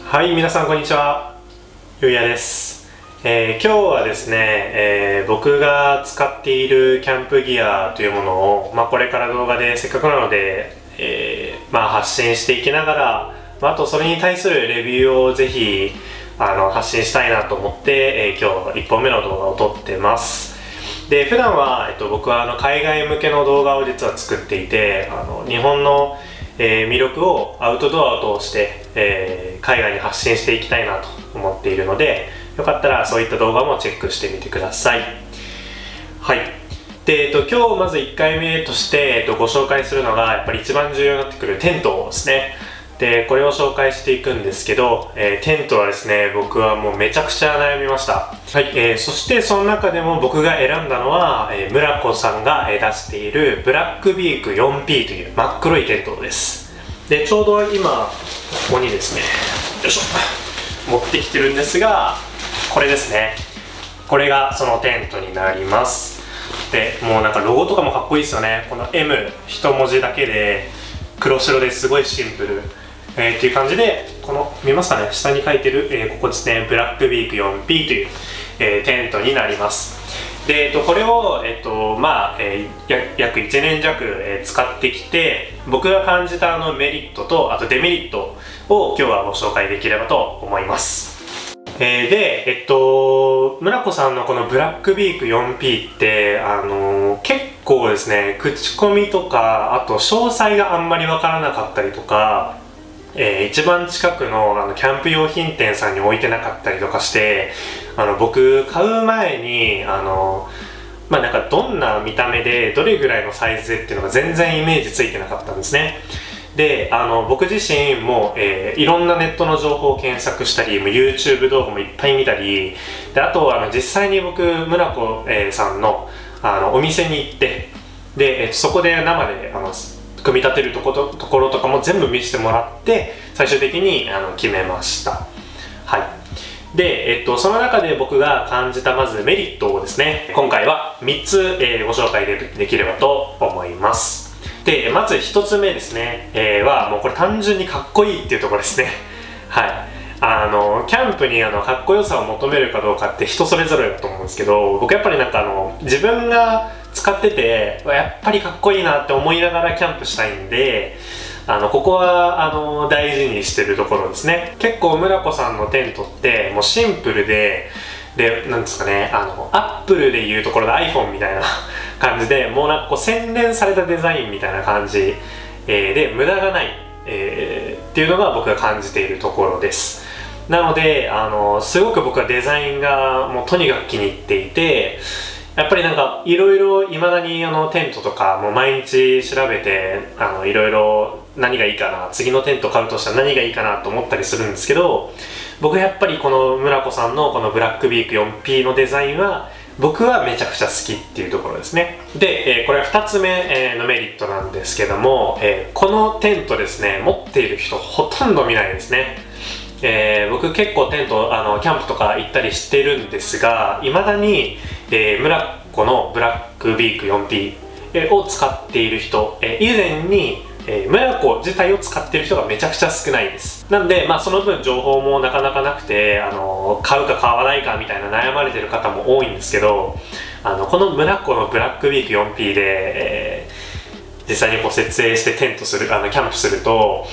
はい、皆さんこんにちは。ゆうやです。今日はですね、僕が使っているキャンプギアというものを、これから動画でせっかくなので、発信していきながら、あとそれに対するレビューをぜひ発信したいなと思って、今日1本目の動画を撮ってます。で、普段は、僕は海外向けの動画を実は作っていて、日本の魅力をアウトドアを通して、海外に発信していきたいなと思っているので、よかったらそういった動画もチェックしてみてください。はい。で、今日まず1回目として、ご紹介するのがやっぱり一番重要になってくるテントですね。で、これを紹介していくんですけど、テントはですね、僕はもうめちゃくちゃ悩みました。はい。そしてその中でも僕が選んだのは、ムラコさんが出しているブラックビーク 4P という真っ黒いテントです。で、ちょうど今、ここにですね、よいしょ、持ってきてるんですが、これですね。これがそのテントになります。で、もうなんかロゴとかもかっこいいですよね。この M 一文字だけで黒白ですごいシンプル、っていう感じで、この見ますかね、下に書いてる、ここですね、ブラックビーク 4P という、テントになります。で、これを、約1年弱、使ってきて、僕が感じたメリットとあとデメリットを今日はご紹介できればと思います。で、村子さんのこのブラックビーク 4P って結構ですね、口コミとかあと詳細があんまりわからなかったりとか、一番近くのキャンプ用品店さんに置いてなかったりとかして、僕買う前になんかどんな見た目でどれぐらいのサイズでっていうのが全然イメージついてなかったんですね。で、僕自身も、いろんなネットの情報を検索したり、YouTube 動画もいっぱい見たりで、あと実際に僕村子、さんのお店に行って、で、そこで生で組み立てるところとかも全部見せてもらって最終的に決めました。はい。で、その中で僕が感じたまずメリットをですね、今回は3つ、ご紹介できればと思います。で、まず1つ目ですね、はもうこれ単純にかっこいいっていうところですね。はい。キャンプにかっこよさを求めるかどうかって人それぞれだと思うんですけど、僕やっぱりなんか自分が使っててやっぱりかっこいいなって思いながらキャンプしたいんで、ここは大事にしてるところですね。結構村子さんのテントってもうシンプルでなんですかね、アップルでいうところの iPhone みたいな感じで、もうなんかこう洗練されたデザインみたいな感じ、で無駄がない、っていうのが僕が感じているところです。なのですごく僕はデザインがもうとにかく気に入っていて、やっぱりなんかいろいろ未だにテントとかもう毎日調べていろいろ何がいいかな、次のテント買うとしたら何がいいかなと思ったりするんですけど、僕やっぱりこの村子さんのこのブラックビーク 4P のデザインは僕はめちゃくちゃ好きっていうところですね。で、これは2つ目のメリットなんですけども、このテントですね、持っている人ほとんど見ないですね。僕結構テントキャンプとか行ったりしてるんですが、いまだに、村子のブラックビーク 4P を使っている人、以前に村子自体を使っている人がめちゃくちゃ少ないです。なんで、その分情報もなかなかなくて買うか買わないかみたいな悩まれてる方も多いんですけど、この村子のブラックビーク 4P で、実際にこう設営してテントするキャンプすると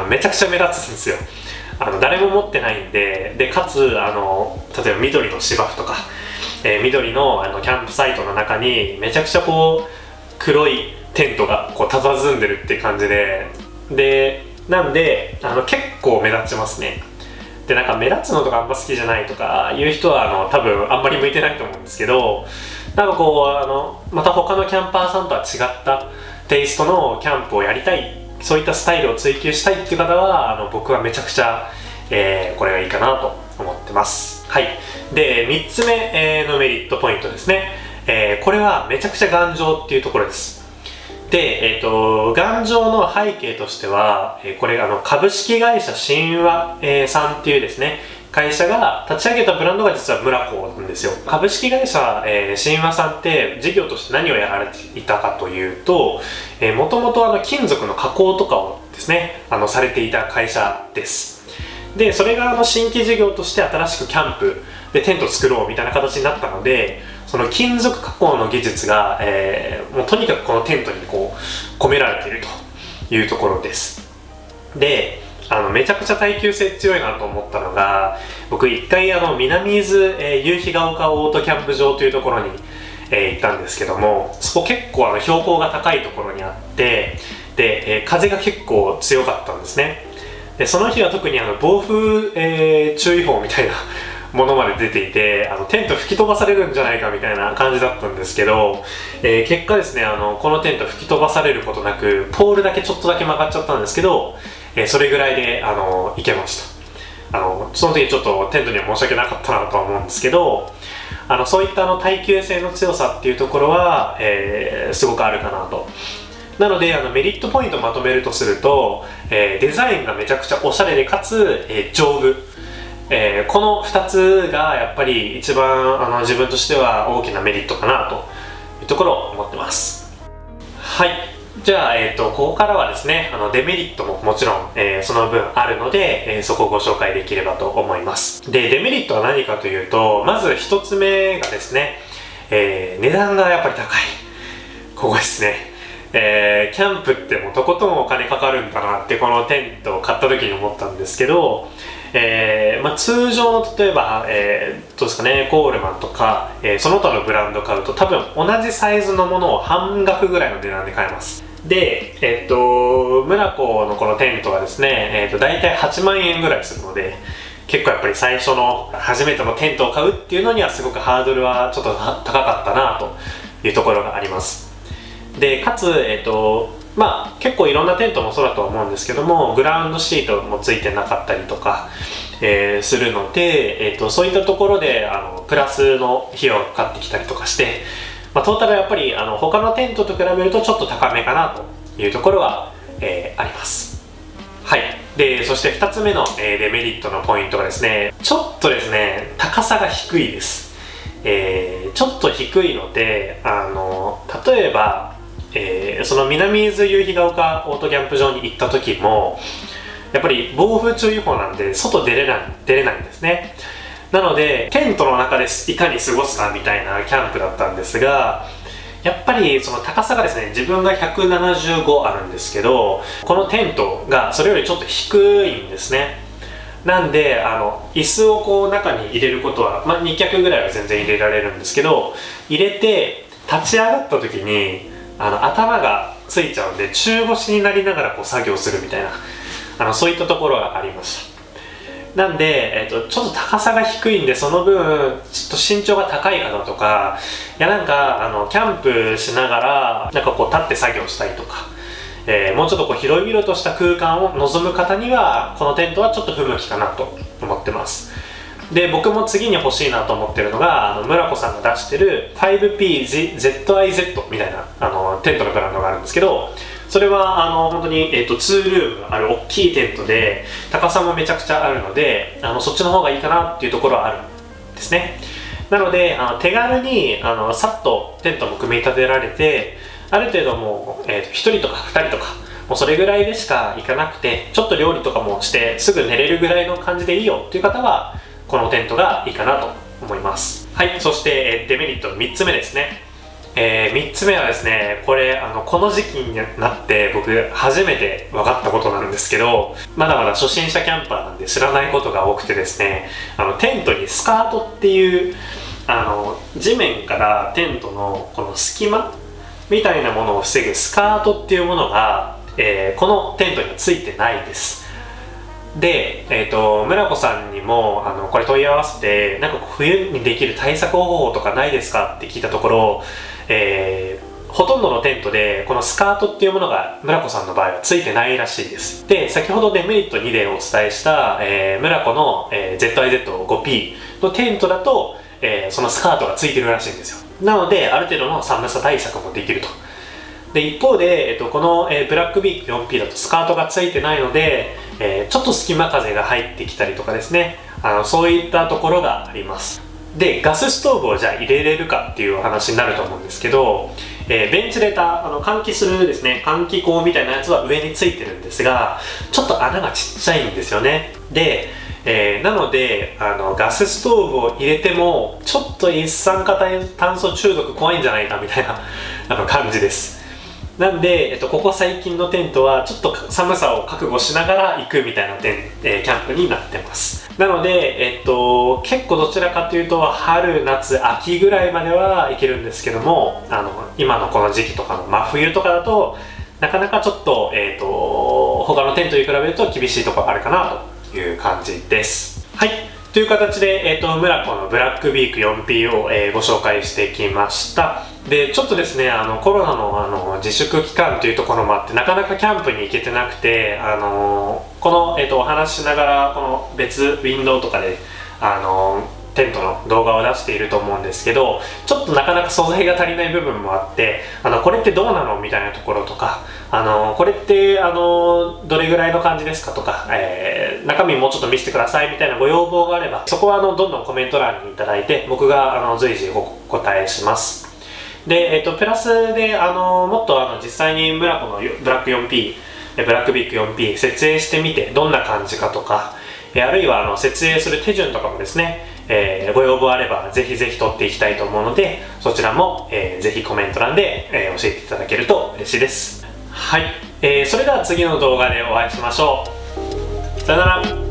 めちゃくちゃ目立つんですよ。誰も持ってないんで、かつ例えば緑の芝生とか、緑のキャンプサイトの中にめちゃくちゃこう黒いテントがこう佇んでるって感じで、なんで結構目立ちますね。で、なんか目立つのとかあんま好きじゃないとかいう人は多分あんまり向いてないと思うんですけど、なんかこうまた他のキャンパーさんとは違ったテイストのキャンプをやりたい、そういったスタイルを追求したいっていう方は僕はめちゃくちゃ、これがいいかなと思ってます。はい。で、3つ目、のメリットポイントですね。これはめちゃくちゃ頑丈っていうところです。で、頑丈の背景としては、これ株式会社神話、さんっていうですね会社が立ち上げたブランドが実は村子なんですよ。株式会社、神話さんって事業として何をやられていたかというと、もともと金属の加工とかをですねされていた会社です。でそれが新規事業として新しくキャンプでテントを作ろうみたいな形になったので、その金属加工の技術が、もうとにかくこのテントに込められているというところです。でめちゃくちゃ耐久性強いなと思ったのが、僕一回南伊豆、夕日が丘オートキャンプ場というところに、行ったんですけども、そこ結構標高が高いところにあって、で、風が結構強かったんですね。でその日は特に暴風、注意報みたいなものまで出ていて、テント吹き飛ばされるんじゃないかみたいな感じだったんですけど、結果ですねこのテント吹き飛ばされることなく、ポールだけちょっとだけ曲がっちゃったんですけど、それぐらいで行けました。その時ちょっとテントには申し訳なかったなとは思うんですけど、そういった耐久性の強さっていうところは、すごくあるかなと。なのでメリットポイントをまとめるとすると、デザインがめちゃくちゃおしゃれでかつ、丈夫、この2つがやっぱり一番自分としては大きなメリットかなというところを思ってます。はい、じゃあ、ここからはですねデメリットももちろん、その分あるので、そこをご紹介できればと思います。でデメリットは何かというと、まず1つ目がですね、値段がやっぱり高い。ここですね。キャンプってもうとことんお金かかるんだなってこのテントを買った時に思ったんですけど、通常の例えば、どうですかね、コールマンとか、その他のブランド買うと多分同じサイズのものを半額ぐらいの値段で買えます。で、ムラコのこのテントはですね、大体8万円ぐらいするので、結構やっぱり最初の初めてのテントを買うっていうのにはすごくハードルはちょっと高かったなというところがあります。でかつ、結構いろんなテントもそうだと思うんですけども、グラウンドシートもついてなかったりとか、するので、そういったところでプラスの費用がかかってきたりとかして、トータルやっぱり他のテントと比べるとちょっと高めかなというところは、あります。はい。でそして2つ目の、デメリットのポイントがですね、ちょっとですね高さが低いです。ちょっと低いので例えばその南伊豆夕日が丘オートキャンプ場に行った時もやっぱり暴風注意報なんで外出れないんですね。なのでテントの中でいかに過ごすかみたいなキャンプだったんですが、やっぱりその高さがですね、自分が175あるんですけど、このテントがそれよりちょっと低いんですね。なんで椅子を中に入れることは、2脚ぐらいは全然入れられるんですけど、入れて立ち上がった時に頭がついちゃうんで、中腰になりながら作業するみたいなそういったところがありました。なんで、ちょっと高さが低いんで、その分ちょっと身長が高い方とか、キャンプしながら立って作業したりとか、もうちょっと広々とした空間を望む方にはこのテントはちょっと不向きかなと思ってます。で僕も次に欲しいなと思ってるのが村子さんが出してる 5PZIZ みたいなテントのブランドがあるんですけど、それは本当に、2ルームがある大きいテントで高さもめちゃくちゃあるので、そっちの方がいいかなっていうところはあるんですね。なので手軽にさっとテントも組み立てられて、ある程度もう、1人とか2人とかもうそれぐらいでしか行かなくて、ちょっと料理とかもしてすぐ寝れるぐらいの感じでいいよっていう方はこのテントがいいかなと思います。はい。そして、デメリット3つ目ですね。3つ目はですね、これこの時期になって僕初めて分かったことなんですけど、まだまだ初心者キャンパーなんで知らないことが多くてですね、テントにスカートっていう地面からテントのこの隙間みたいなものを防ぐスカートっていうものが、このテントにはついてないです。で、村子さんにもこれ問い合わせて、冬にできる対策方法とかないですかって聞いたところ、ほとんどのテントでこのスカートっていうものが村子さんの場合はついてないらしいです。で先ほどデメリット2でお伝えした、村子の、ZIZ5P のテントだと、そのスカートがついてるらしいんですよ。なのである程度の寒さ対策もできると。で一方で、この、ブラックビーク 4P だとスカートがついてないので、ちょっと隙間風が入ってきたりとかですね、そういったところがあります。でガスストーブをじゃあ入れれるかっていう話になると思うんですけど、ベンチレーター換気するですね、換気口みたいなやつは上についてるんですが、ちょっと穴がちっちゃいんですよね。で、なのでガスストーブを入れてもちょっと一酸化炭素中毒怖いんじゃないかみたいな感じです。なんで、ここ最近のテントはちょっと寒さを覚悟しながら行くみたいなキャンプになってます。なので、結構どちらかというと春夏秋ぐらいまでは行けるんですけども、今のこの時期とかの真冬とかだとなかなかちょっと、他のテントに比べると厳しいところあるかなという感じです。はい、という形で、ムラコのブラックビーク 4P を、ご紹介してきました。でちょっとですねコロナの自粛期間というところもあってなかなかキャンプに行けてなくてこの、お話ししながらこの別ウィンドウとかでテントの動画を出していると思うんですけど、ちょっとなかなか素材が足りない部分もあってこれってどうなのみたいなところとかこれってどれぐらいの感じですかとか、中身もうちょっと見せてくださいみたいなご要望があればそこはどんどんコメント欄にいただいて僕が随時お答えします。で、プラスでもっと実際にムラコのブラック 4P ブラックビッグ 4P 設営してみてどんな感じかとかあるいは設営する手順とかもですね、ご要望あればぜひぜひ撮っていきたいと思うのでそちらも、ぜひコメント欄で、教えていただけると嬉しいです。はい、それでは次の動画でお会いしましょう。さよなら。